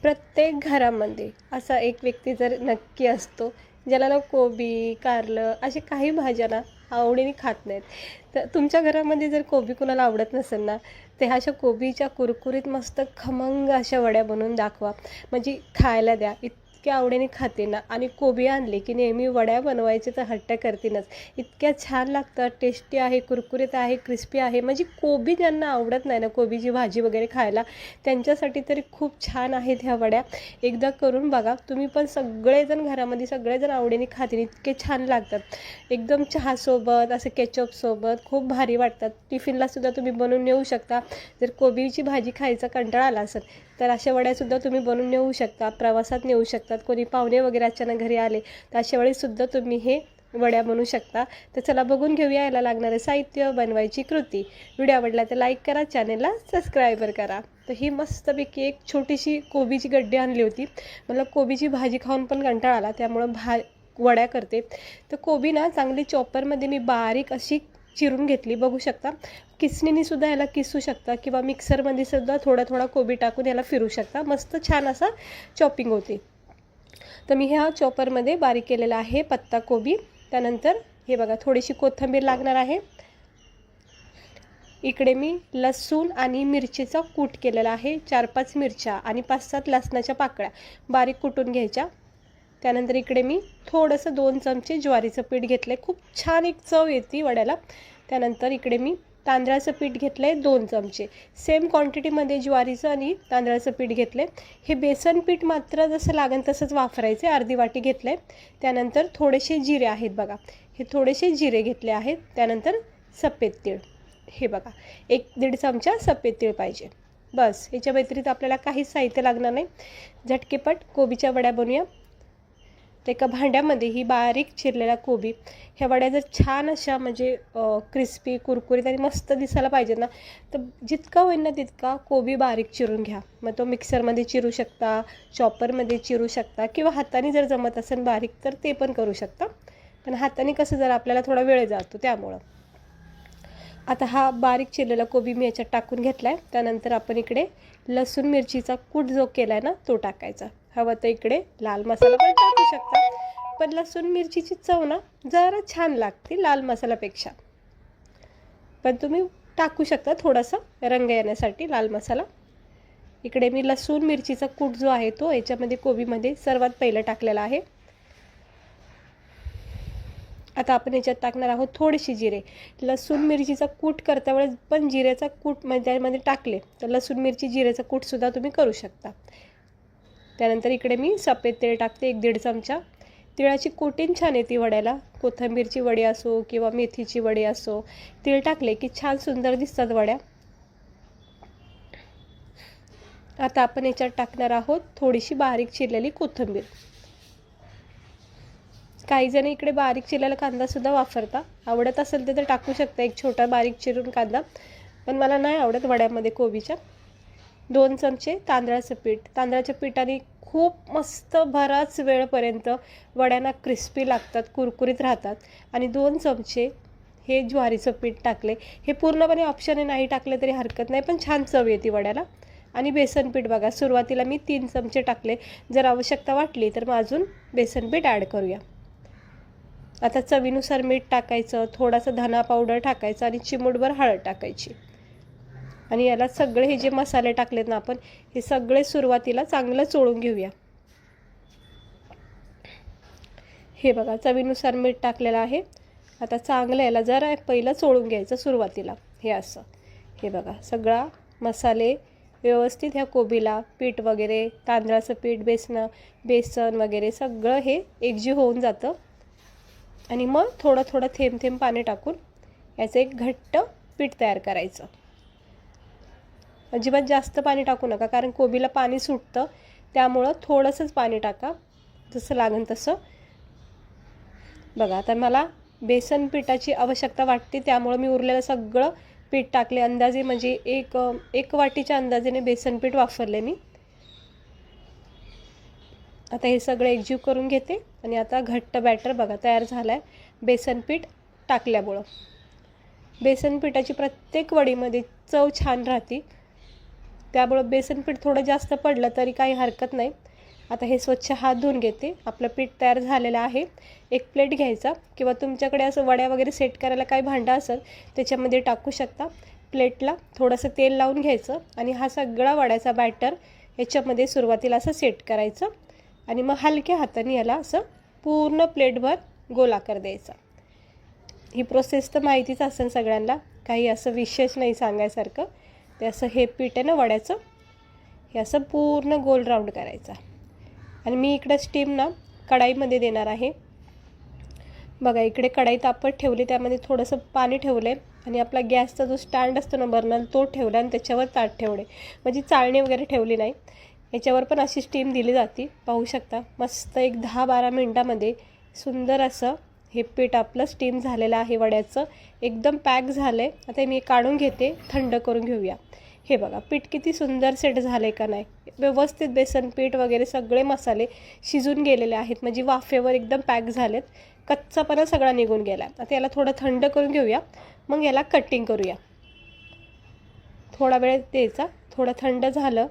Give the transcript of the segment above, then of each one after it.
प्रत्येक घरामध्ये असा एक व्यक्ती जर नक्की असतो ज्याला ना कोबी, कारलं अशी काही भाज्या ना आवडीने खात नाहीत. तर तुमच्या घरामध्ये जर कोबी कुणाला आवडत नसेल ना, ते अशा कोबीच्या कुरकुरीत मस्त खमंग अशा वड्या बनवून दाखवा. म्हणजे खायला द्या. इतक्या आवडीने खाते ना आणि कोबी आणली की नेहमी वड्या बनवायचे तर हट्ट करतीनच. इतक्या छान लागतात, टेस्टी आहे, कुरकुरीत आहे, क्रिस्पी आहे. म्हणजे कोबी ज्यांना आवडत नाही ना, कोबीची भाजी वगैरे खायला, त्यांच्यासाठी तरी खूप छान आहेत ह्या वड्या. एकदा करून बघा. तुम्ही पण सगळेजण घरामध्ये सगळेजण आवडीने खातील. इतके छान लागतात. एकदम चहासोबत, असं केचपसोबत खूप भारी वाटतात. टिफिनलासुद्धा तुम्ही बनवून नेऊ शकता. जर कोबीची भाजी खायचा कंटाळा आला असेल तर अशा वड्यासुद्धा तुम्ही बनवून नेऊ शकता. प्रवासात नेऊ शकतात. कोणी पाहुणे वगैरे अचानक घरी आले तर अशा वेळेसुद्धा तुम्ही हे वड्या बनवू शकता. तर चला बघून घेऊया याला लागणारे साहित्य, बनवायची कृती. व्हिडिओ आवडला तर लाईक करा, चॅनेलला सबस्क्राईबर करा. तर ही मस्तपैकी एक छोटीशी कोबीची गड्डी आणली होती. मला कोबीची भाजी खाऊन पण कंटाळा आला, त्यामुळं वड्या करते. तर कोबी ना चांगली चॉपरमध्ये मी बारीक अशी चिरून घेतली. बघू शकता. किसणीने सुद्धा याला किसू शकता किंवा मिक्सरमध्ये सुद्धा थोडा थोडा कोबी टाकून याला फिरू शकता. मस्त छान असा चॉपिंग होते. तर मी ह्या चॉपरमध्ये बारीक केलेला आहे पत्ता कोबी. त्यानंतर हे बघा, थोडीशी कोथिंबीर लागणार आहे. इकडे मी लसूण आणि मिरचीचा कूट केलेला आहे. 4-5 मिरच्या आणि 5-7 लसणाच्या पाकळ्या बारीक कुटून घ्यायच्या. त्यानंतर इकडे मी थोडंसं 2 चमचे ज्वारीचं पीठ घेतलं आहे. खूप छान एक चव येते वड्याला. त्यानंतर इकडे मी तांदळाचं पीठ घेतलं आहे 2 चमचे. सेम क्वांटिटीमध्ये ज्वारीचं आणि तांदळाचं पीठ घेतलं आहे. हे बेसन पीठ मात्र जसं लागेल तसंच वापरायचं आहे. अर्धी वाटी घेतलं आहे. त्यानंतर थोडेसे जिरे आहेत बघा, हे थोडेसे जिरे घेतले आहेत. त्यानंतर सफेद तीळ, हे बघा 1-1.5 चमचा सफेद तीळ पाहिजे. बस, याच्या व्यतिरिक्त आपल्याला काहीच साहित्य लागणार नाही. झटकेपट कोबीच्या वड्या बनवूया. तर एका भांड्यामध्ये ही बारीक चिरलेला कोबी, ह्या वड्या जर छान अशा म्हणजे क्रिस्पी, कुरकुरीत आणि मस्त दिसायला पाहिजे ना, तर जितका होईल ना तितका कोबी बारीक चिरून घ्या. मग तो मिक्सरमध्ये चिरू शकता, चॉपरमध्ये चिरू शकता किंवा हाताने जर जमत असेल बारीक तर ते पण करू शकता. पण हाताने कसं जरा आपल्याला थोडा वेळ जातो, त्यामुळं. आता हा बारीक चिरलेला कोबी मी याच्यात टाकून घेतला आहे. त्यानंतर आपण इकडे लसूण मिरचीचा कूट जो केला आहे ना तो टाकायचा. हवं तर इकडे लाल मसाला पण टाकू शकता, पण लसूण मिरचीची चव ना जरा छान लागते लाल मसाल्यापेक्षा. पण तुम्ही टाकू शकता थोडासा रंग येण्यासाठी लाल मसाला. इकडे मी लसूण मिरचीचा कूट जो आहे तो याच्यामध्ये कोबीमध्ये सर्वात पहिलं टाकलेला आहे. आता आपण याच्यात टाकणार आहोत थोडेसे जिरे. लसूण मिरचीचा कूट करता वेळेस पण जिऱ्याचा कूट त्यामध्ये टाकले तर लसूण मिरची जिऱ्याचा कूटसुद्धा तुम्ही करू शकता. त्यानंतर इकडे मी सफेद तेल टाकते 1-1.5 चमचा. तिळाची कोटिंग छान येते वड्याला. कोथिंबीरची वडी असो किंवा मेथीची वडी असो, तीळ टाकले की छान सुंदर दिसतात वड्या. आता आपण याच्यात टाकणार आहोत थोडीशी बारीक चिरलेली कोथिंबीर. काही जण इकडे बारीक चिरलेला कांदासुद्धा वापरता. आवडत असेल तर टाकू शकता एक छोटा बारीक चिरून कांदा, पण मला नाही आवडत वड्यामध्ये कोबीच्या. 2 चमचे तांदळाचं पीठ. तांदळाच्या पिठाने खूप मस्त बराच वेळपर्यंत वड्यांना क्रिस्पी लागतात, कुरकुरीत राहतात. आणि 2 चमचे हे ज्वारीचं पीठ टाकले. हे पूर्णपणे ऑप्शन नाही टाकले तरी हरकत नाही, पण छान चव येते वड्याला. आणि बेसन पीठ बघा, सुरुवातीला मी 3 चमचे टाकले. जर आवश्यकता वाटली तर मग अजून बेसन पीठ ॲड करूया. आता चवीनुसार मीठ टाकायचं, थोडासा धना पावडर टाकायचा आणि चिमूटभर हळद टाकायची. आणि याला सगळे हे जे मसाले टाकलेत ना आपण, हे सगळे सुरुवातीला चांगलं चोळून घेऊया. हे बघा, चवीनुसार मीठ टाकलेलं आहे. आता चांगलं याला जरा पहिलं चोळून घ्यायचं सुरुवातीला. हे असं, हे बघा सगळा मसाले व्यवस्थित ह्या कोबीला, पीठ वगैरे, तांदळाचं पीठ, बेसन वगैरे सगळं हे एकजीव होऊन जातं. आणि मग थोडं थोडं थेंब थेंब पाणी टाकून याचं एक घट्ट पीठ तयार करायचं. अजिबात जास्त पाणी टाकू नका, कारण कोबीला पाणी सुटतं. त्यामुळं थोडंसंच पाणी टाका, जसं लागेल तसं. बघा, आता मला बेसन पिठाची आवश्यकता वाटते, त्यामुळं मी उरलेलं सगळं पीठ टाकले. अंदाजे म्हणजे एक वाटीच्या अंदाजेने बेसन पीठ वापरले मी. आता हे सगळं एकजीव करून घेते. आणि आता घट्ट बॅटर बघा तयार झालं आहे बेसन पीठ टाकल्यामुळं. बेसन पिठाची प्रत्येक वडीमध्ये चव छान राहते. त्यामुळं बेसन पीठ थोडं जास्त पडलं तरी काही हरकत नाही. आता हे स्वच्छ हात धुवून घेते. आपलं पीठ तयार झालेलं आहे. एक प्लेट घ्यायचा किंवा तुमच्याकडे असं वड्या वगैरे सेट करायला काही भांडं असेल त्याच्यामध्ये टाकू शकता. प्लेटला थोडंसं तेल लावून घ्यायचं आणि हा सगळा वड्याचा बॅटर याच्यामध्ये सुरुवातीला असं सेट करायचं आणि मग हलक्या हाताने याला असं पूर्ण प्लेटभर गोल आकार द्यायचा. ही प्रोसेस तर माहितीच असेल सगळ्यांना, काही असं विशेष नाही सांगायसारखं. ते असं हे पीठ आहे ना वड्याचं, हे असं पूर्ण गोल राऊंड करायचा. आणि मी इकडं स्टीम ना कढाईमध्ये देणार आहे. बघा इकडे कढाई तापत ठेवली, त्यामध्ये थोडंसं पाणी ठेवलं आहे आणि आपला गॅसचा जो स्टँड असतो ना बर्नर तो ठेवला आणि त्याच्यावर ताट ठेवले. म्हणजे चाळणी वगैरे ठेवली नाही. याच्यावर पण अशी स्टीम दिली जाते. पाहू शकता मस्त एक 10-12 मिनटामध्ये सुंदर असं हे पीठ आपलं स्टीम झालेलं आहे वड्याचं. एकदम पॅक झालं आहे. आता मी काढून घेते, थंड करून घेऊया. हे बघा पीठ किती सुंदर सेट झालं आहे का नाही. व्यवस्थित बेसन पीठ वगैरे सगळे मसाले शिजून गेलेले आहेत, म्हणजे वाफेवर एकदम पॅक झालेत. कच्चापणा सगळा निघून गेला. आता याला थोडं थंड करून घेऊया, मग याला कटिंग करूया. थोडा वेळ द्यायचा. थोडं थंड झालं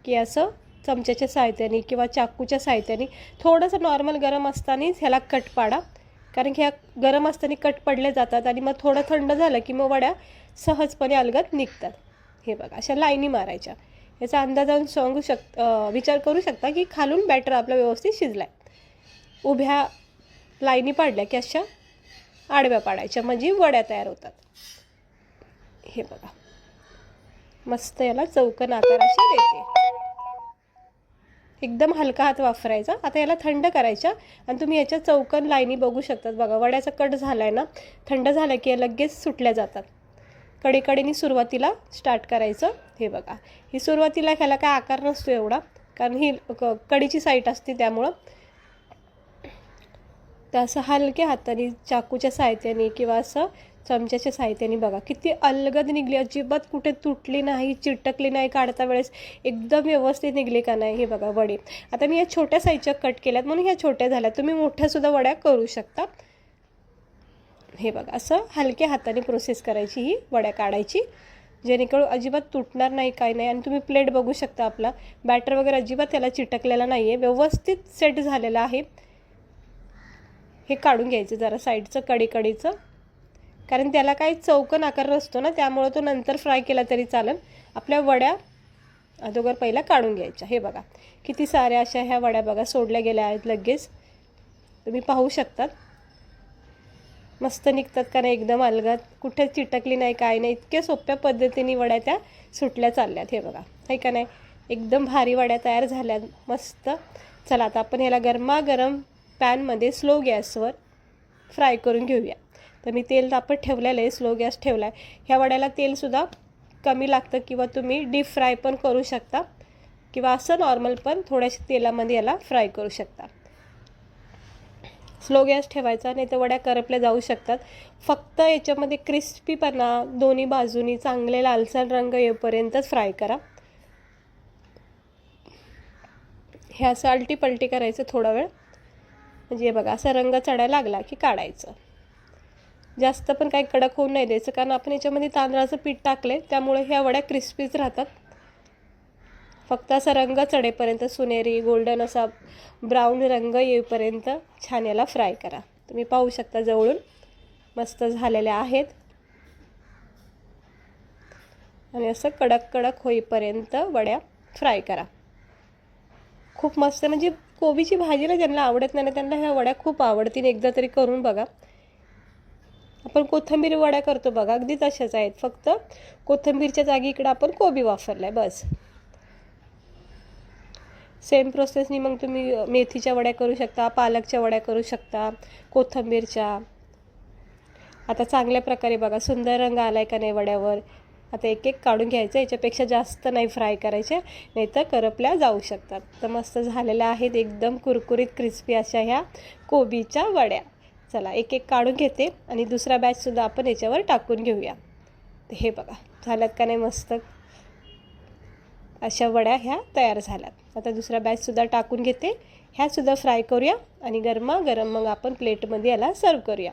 की असं चमच्याच्या साहाय्याने किंवा चाकूच्या साहाय्याने थोडंसं नॉर्मल गरम असतानाच ह्याला कट पाडा, कारण की ह्या गरम असताना कट पडले जातात आणि मग थोडं थंड झालं की मग वड्या सहजपणे अलगद निघतात. हे बघा अशा लाईनी मारायच्या. याचा अंदाज सांगू विचार करू शकता की खालून बॅटर आपला व्यवस्थित शिजला आहे. उभ्या लाईनी पाडल्या की अशा आडव्या पाडायच्या, म्हणजे वड्या तयार होतात. हे बघा मस्त याला चौकोन आकार असे देते. एकदम हलका हात वापरायचा. आता याला थंड करायच्या आणि तुम्ही याच्या चौकोन लाईनी बघू शकतात. बघा वड्याचा कट झाला आहे ना, थंड झाला की लगेच सुटल्या जातात. कडेकडेनी सुरुवातीला स्टार्ट करायचं. हे बघा ही सुरुवातीला ह्याला काय आकार नसतो एवढा, कारण ही कडीची साईट असते त्यामुळं. तर असं हलक्या हाताने चाकूच्या साहाय्याने किंवा असं चमच्याच्या साहाय्याने बघा किती अलगद निघली. अजिबात कुठे तुटली नाही, चिटकली नाही. काढता वेळेस एकदम व्यवस्थित निघली का नाही. हे बघा वडी. आता मी या छोट्या साईजच्या कट केल्यात म्हणून ह्या छोट्या झाल्या. तुम्ही मोठ्यासुद्धा वड्या करू शकता. हे बघा असं हलक्या हाताने प्रोसेस करायची, ही वड्या काढायची, जेणेकरून अजिबात तुटणार नाही काय नाही. आणि तुम्ही प्लेट बघू शकता, आपला बॅटर वगैरे अजिबात त्याला चिटकलेला नाही आहे, व्यवस्थित सेट झालेला आहे. हे काढून घ्यायचं जरा साईडचं कडीचं, कारण त्याला काही चौकोन आकार नसतो ना, त्यामुळं तो नंतर फ्राय केला तरी चालेल. आपल्या वड्या अगोदर पहिला काढून घ्यायच्या. हे बघा किती साऱ्या अशा ह्या वड्या बघा सोडल्या गेल्या आहेत लगेच, तुम्ही पाहू शकतात. मस्त निघतात का नाही, एकदम अलगद, कुठे चिटकली नाही काय नाही. इतक्या सोप्या पद्धतीने वड्या त्या सुटल्या चालल्यात. हे बघा आहे का नाही, एकदम भारी वड्या तयार झाल्या मस्त. चला आता आपण ह्याला गरमागरम पॅनमध्ये स्लो गॅसवर फ्राय करून घेऊया. तर मी तेल तापत ठेवलेलं आहे, स्लो गॅस ठेवला आहे. ह्या वड्याला तेलसुद्धा कमी लागतं किंवा तुम्ही डीप फ्राय पण करू शकता किंवा असं नॉर्मल पण थोड्याशा तेलामध्ये याला फ्राय करू शकता. स्लो गॅस ठेवायचा, नाही तर वड्या करपल्या जाऊ शकतात. फक्त याच्यामध्ये क्रिस्पीपणा दोन्ही बाजूनी चांगले लालसर रंग येईपर्यंतच फ्राय करा. हे असं आलटी पलटी करायचं थोडा वेळ, म्हणजे बघा असा रंग चढायला लागला की काढायचं. जास्त पण काही कडक होऊन नाही द्यायचं, कारण आपण याच्यामध्ये तांदळाचं पीठ टाकले त्यामुळे ह्या वड्या क्रिस्पीच राहतात. फक्त असा रंग चढेपर्यंत, सुनेरी गोल्डन असा ब्राऊन रंग येईपर्यंत छान याला फ्राय करा. तुम्ही पाहू शकता जवळून मस्त झालेल्या आहेत. आणि असं कडक होईपर्यंत वड्या फ्राय करा. खूप मस्त, म्हणजे कोबीची भाजी ना ज्यांना आवडत नाही ना त्यांना ह्या वड्या खूप आवडतील. एकदा तरी करून बघा. आपण कोथिंबीर वड्या करतो बघा, अगदी तशाच आहेत, फक्त कोथिंबीरच्या जागी इकडं आपण कोबी वापरलाय बस. सेम प्रोसेसनी मग तुम्ही मेथीच्या वड्या करू शकता, पालकच्या वड्या करू शकता, कोथिंबीरच्या. आता चांगल्या प्रकारे बघा सुंदर रंग आलाय का नाही वड्यावर. आता एक एक काढून घ्यायचं, याच्यापेक्षा जास्त नाही फ्राय करायचे, नाही तर करपल्या जाऊ शकतात. तर मस्त झालेल्या आहेत एकदम कुरकुरीत क्रिस्पी अशा ह्या कोबीच्या वड्या. चला एक एक काढून घेते आणि दुसरा बॅचसुद्धा आपण याच्यावर टाकून घेऊया. हे बघा झाल्यात का नाही मस्त अशा वड्या ह्या तयार झाल्यात. आता दुसरा बॅचसुद्धा टाकून घेते, ह्यासुद्धा फ्राय करूया आणि गरमागरम मग आपण प्लेटमध्ये याला सर्व करूया.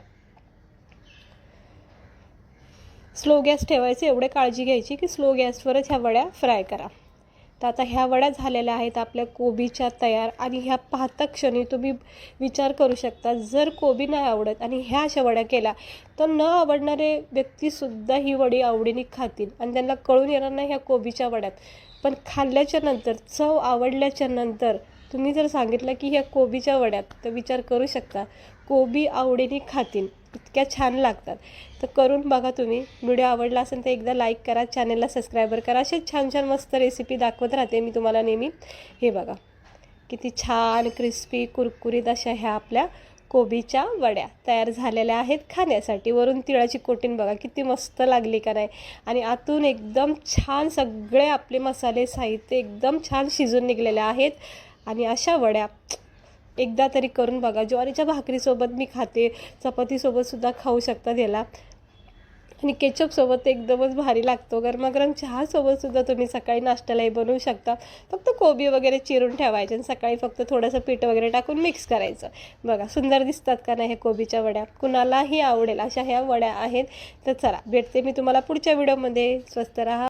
स्लो गॅस ठेवायचे, एवढे काळजी घ्यायची की स्लो गॅसवरच ह्या वड्या फ्राय करा. तर आता ह्या वड्या झालेल्या आहेत आपल्या कोबीच्या तयार. आणि ह्या पाहता क्षणी तुम्ही विचार करू शकता, जर कोबी नाही आवडत आणि ह्या अशा वड्या केल्या तर न आवडणारे व्यक्तीसुद्धा ही वडी आवडीने खातील आणि त्यांना कळून येणार नाही ह्या कोबीच्या वड्यात. पण खाल्ल्याच्या नंतर, चव आवडल्याच्या नंतर तुम्ही जर सांगितलं की ह्या कोबीच्या वड्यात, तर विचार करू शकता कोबी आवडीने खातील, इतक्या छान लागतात. तर करून बघा तुम्ही. व्हिडिओ आवडला असेल तर एकदा लाईक करा, चॅनलला सबस्क्राईबर करा. असे छान छान मस्त रेसिपी दाखवत राहते मी तुम्हाला नेहमी. हे बघा किती छान क्रिस्पी कुरकुरीत अशा ह्या आपल्या कोबीच्या वड्या तयार झालेल्या आहेत खाण्यासाठी. वरून तिळाची कोटिंग बघा किती मस्त लागली का नाही. आणि आतून एकदम छान सगळे आपले मसाले साहित्य एकदम छान शिजून निघलेले आहेत. आणि अशा वड्या एकदा तरी करून बघा. ज्वारीच्या भाकरीसोबत मी खाते, चपातीसोबतसुद्धा खाऊ शकतात याला. आणि केचपसोबत एकदमच भारी लागतो. गरमागरम चहासोबतसुद्धा तुम्ही सकाळी नाश्त्यालाही बनवू शकता. फक्त कोबी वगैरे चिरून ठेवायचे आणि सकाळी फक्त थोडंसं पीठ वगैरे टाकून मिक्स करायचं. बघा सुंदर दिसतात का नाही ह्या कोबीच्या वड्या. कुणालाही आवडेल अशा ह्या वड्या आहेत. तर चला भेटते मी तुम्हाला पुढच्या व्हिडिओमध्ये. स्वस्त राहा.